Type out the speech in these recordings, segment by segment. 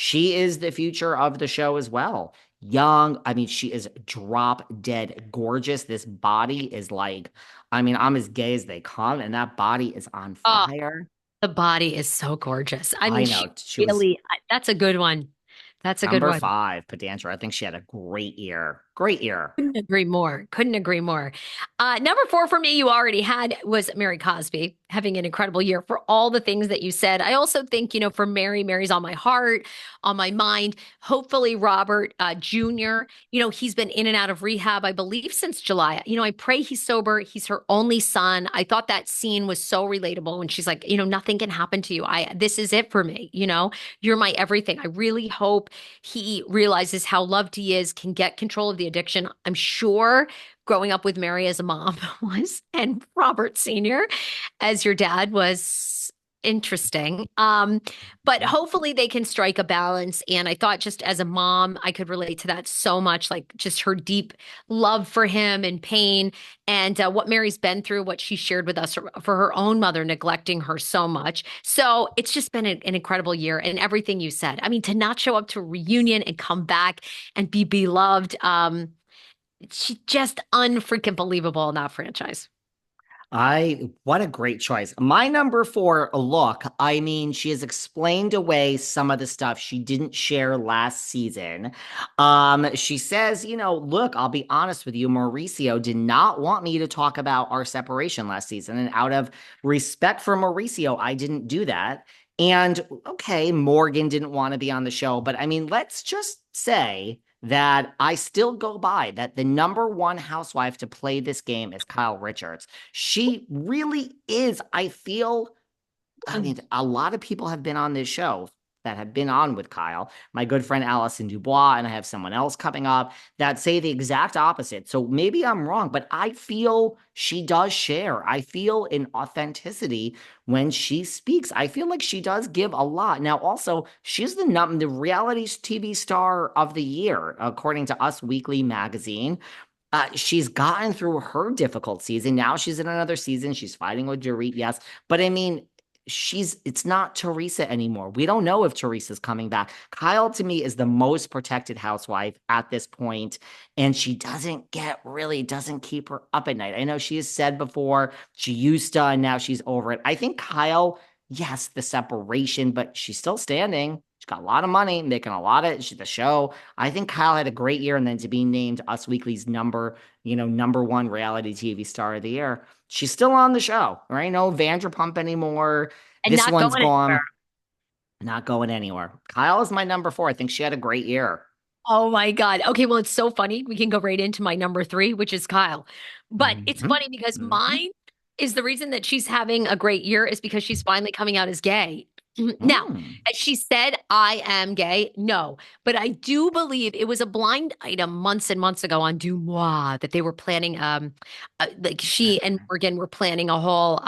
She is the future of the show as well. Young, I mean, she is drop dead gorgeous. This body is like, I mean, I'm as gay as they come, and that body is on Oh, fire. the body is so gorgeous. I mean, I she know. She was really, that's a good one. That's a good number one. five, Pedantra. I think she had a great year. Great year. Couldn't agree more. Couldn't agree more. Number four for me, you already had was Mary Cosby having an incredible year for all the things that you said. I also think, for Mary, Mary's on my heart, on my mind. Hopefully, Robert Jr., he's been in and out of rehab, I believe, since July. I pray he's sober. He's her only son. I thought that scene was so relatable when she's like, nothing can happen to you. This is it for me. You're my everything. I really hope he realizes how loved he is, can get control of the addiction. I'm sure growing up with Mary as a mom was, and Robert Sr. as your dad was interesting. But hopefully they can strike a balance. And I thought just as a mom, I could relate to that so much, like just her deep love for him and pain and what Mary's been through, what she shared with us for her own mother neglecting her so much. So it's just been an incredible year and everything you said. I mean, to not show up to a reunion and come back and be beloved, she just unfreaking believable in that franchise. What a great choice. My number four, look, I mean, she has explained away some of the stuff she didn't share last season. She says, look, I'll be honest with you, Mauricio did not want me to talk about our separation last season. And out of respect for Mauricio, I didn't do that. And okay, Morgan didn't want to be on the show, but I mean, let's just say that I still go by that the number one housewife to play this game is Kyle Richards. She really is. I mean, a lot of people have been on this show that have been on with Kyle. My good friend Allison Dubois, and I have someone else coming up that say the exact opposite. So maybe I'm wrong, but I feel she does share. I feel an authenticity when she speaks. I feel like she does give a lot. Now, also, she's the reality TV star of the year, according to Us Weekly magazine. She's gotten through her difficult season. Now she's in another season. She's fighting with Dorit, yes. But I mean, it's not Teresa anymore. We don't know if Teresa's coming back. Kyle to me is the most protected housewife at this point, and she doesn't keep her up at night. I know she has said before she used to, and now she's over it. I think Kyle, yes, the separation, but she's still standing. She's got a lot of money, making a lot of the show. I think Kyle had a great year, and then to be named Us Weekly's number one reality TV star of the year. She's still on the show, right? No Vanderpump anymore. And This not one's going anywhere. gone, not going anywhere. Kyle is my number four. I think she had a great year. Oh my God. Okay, well, it's so funny. We can go right into my number three, which is Kyle. But it's Mhm, funny because mhm, mine is the reason that she's having a great year is because she's finally coming out as gay. Now, mm. as she said, I am gay. No, but I do believe it was a blind item months and months ago on Dumois that they were planning, like she and Morgan were planning a whole,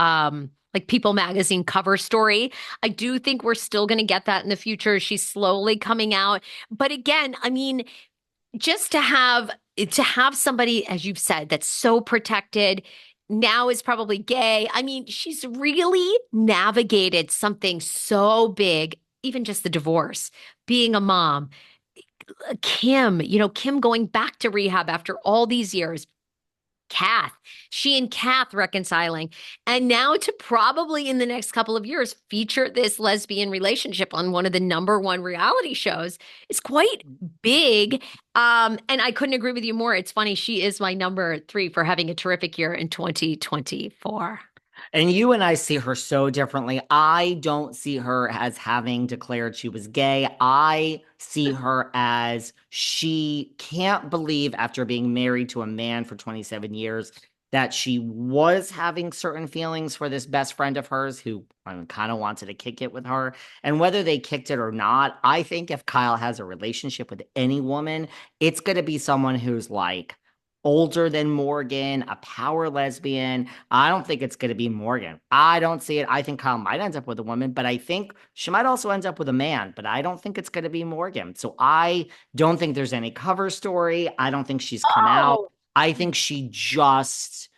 like People magazine cover story. I do think we're still going to get that in the future. She's slowly coming out. But again, I mean, just to have somebody, as you've said, that's so protected now is probably gay. I mean, she's really navigated something so big, even just the divorce, being a mom. Kim going back to rehab after all these years, Kath, she and Kath reconciling, and now to probably in the next couple of years feature this lesbian relationship on one of the number one reality shows is quite big. And I couldn't agree with you more. It's funny, she is my number three for having a terrific year in 2024. And you and I see her so differently. I don't see her as having declared she was gay. I see her as she can't believe, after being married to a man for 27 years, that she was having certain feelings for this best friend of hers who kind of wanted to kick it with her. And whether they kicked it or not, I think if Kyle has a relationship with any woman, it's going to be someone who's like, older than Morgan, a power lesbian. I don't think it's going to be Morgan. I don't see it. I think Kyle might end up with a woman, but I think she might also end up with a man, but I don't think it's going to be Morgan. So I don't think there's any cover story. I don't think she's come out. Oh, I think she just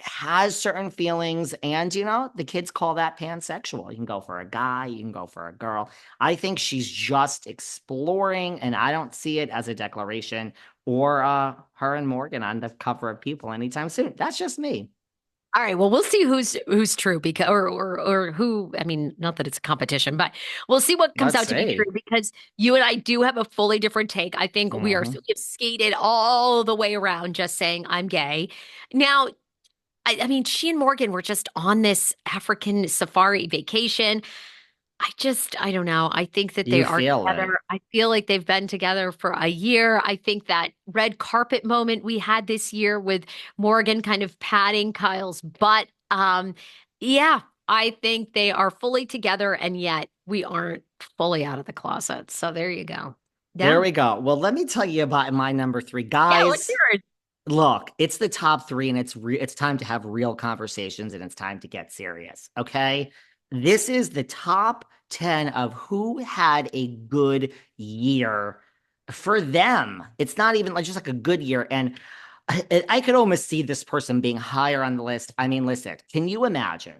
has certain feelings, and the kids call that pansexual. You can go for a guy, you can go for a girl. I think she's just exploring, and I don't see it as a declaration or her and Morgan on the cover of People anytime soon. That's just me. All right, well, we'll see who's true because or who, I mean, not that it's a competition, but we'll see what comes Let's out to be true see. because you and I do have a fully different take. I think Hmm. we've skated all the way around just saying I'm gay. Now, I mean, she and Morgan were just on this African safari vacation. I don't know. I think that they You are feel it. together. I feel like they've been together for a year. I think that red carpet moment we had this year with Morgan kind of patting Kyle's butt. Yeah, I think they are fully together, and yet we aren't fully out of the closet. So there you go. There Yeah. we go. Well, let me tell you about my number three. Yeah, let's Guys, hear it. look, it's the top three, and it's time to have real conversations, and it's time to get serious. Okay, this is the top 10 of who had a good year for them. It's not even like just like a good year, and I could almost see this person being higher on the list. I mean, listen, can you imagine?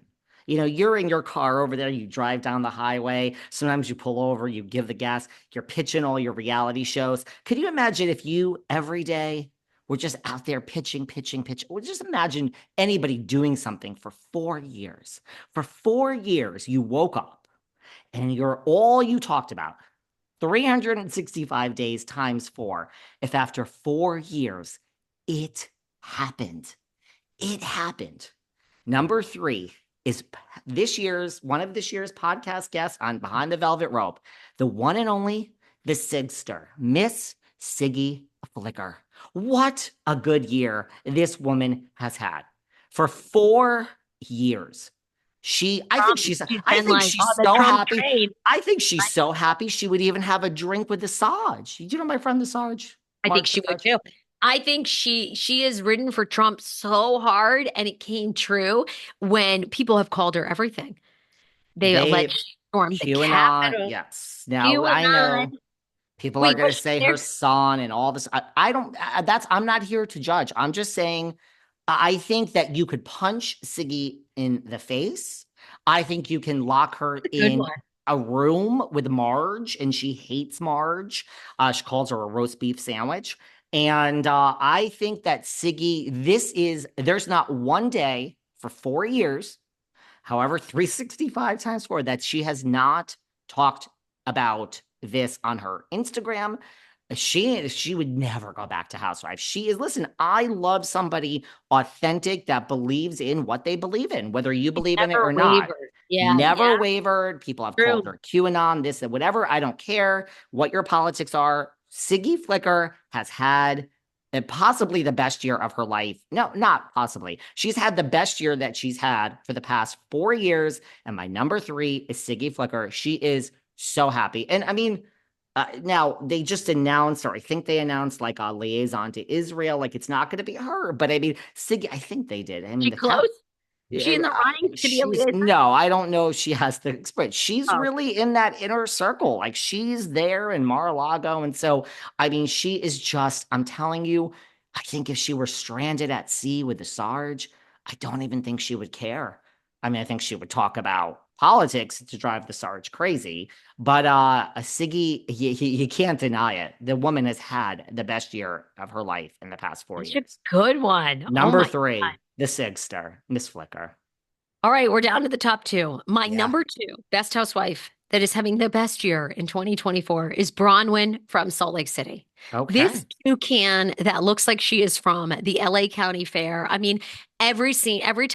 You're in your car over there, you drive down the highway. Sometimes you pull over, you give the gas, you're pitching all your reality shows. Could you imagine if you every day were just out there pitching, pitching, pitching? Well, just imagine anybody doing something for 4 years. For 4 years, you woke up and you're all you talked about 365 days times four. If after 4 years, it happened, it happened. Number three is one of this year's podcast guests on Behind the Velvet Rope, the one and only, the Sigster, Miss Siggy Flicker. What a good year this woman has had. For 4 years. She's I been think like on she's the so Trump happy. train. I think she's so happy she would even have a drink with the Sarge. Do you know my friend the Sarge? I think Mark the she would Sarge? too. I think she has ridden for Trump so hard, and it came true when people have called her everything. They They alleged she stormed the QAnon, Capitol. yes. Now I QAnon. know people are Wait, going was to she say there? her son and all this. I don't, I'm not here to judge. I'm just saying, I think that you could punch Siggy in the face. I think you can lock her A good in one. a room with Marge, and she hates Marge. She calls her a roast beef sandwich. And I think that Siggy, there's not one day for 4 years, however, 365 times four, that she has not talked about this on her Instagram. She would never go back to Housewives. She is, listen, I love somebody authentic that believes in what they believe in, whether you She's believe in it never or not. wavered. Yeah, Never yeah, wavered. People have called true. her QAnon, this and whatever. I don't care what your politics are. Siggy Flicker has had possibly the best year of her life. No, not possibly. She's had the best year that she's had for the past 4 years. And my number three is Siggy Flicker. She is so happy. And I mean, now they just announced, or I think they announced, like a liaison to Israel. Like it's not going to be her, but I mean, Siggy, I think they did. I mean, She the close? cap, Is she in the running to be a she's liaison? no, I don't know if she has the experience. She's Oh, really in that inner circle. Like she's there in Mar-a-Lago. And so, I mean, she is just, I'm telling you, I think if she were stranded at sea with the Sarge, I don't even think she would care. I mean, I think she would talk about politics to drive the Sarge crazy. But a Siggy, you can't deny it. The woman has had the best year of her life in the past four that's a years. good one. Oh Number my God. three, the Sigster, Miss Flicker. All right, we're down to the top two. My Yeah. number two best housewife that is having the best year in 2024 is Bronwyn from Salt Lake City. This Okay. toucan that looks like she is from the LA County Fair. I mean, every scene, every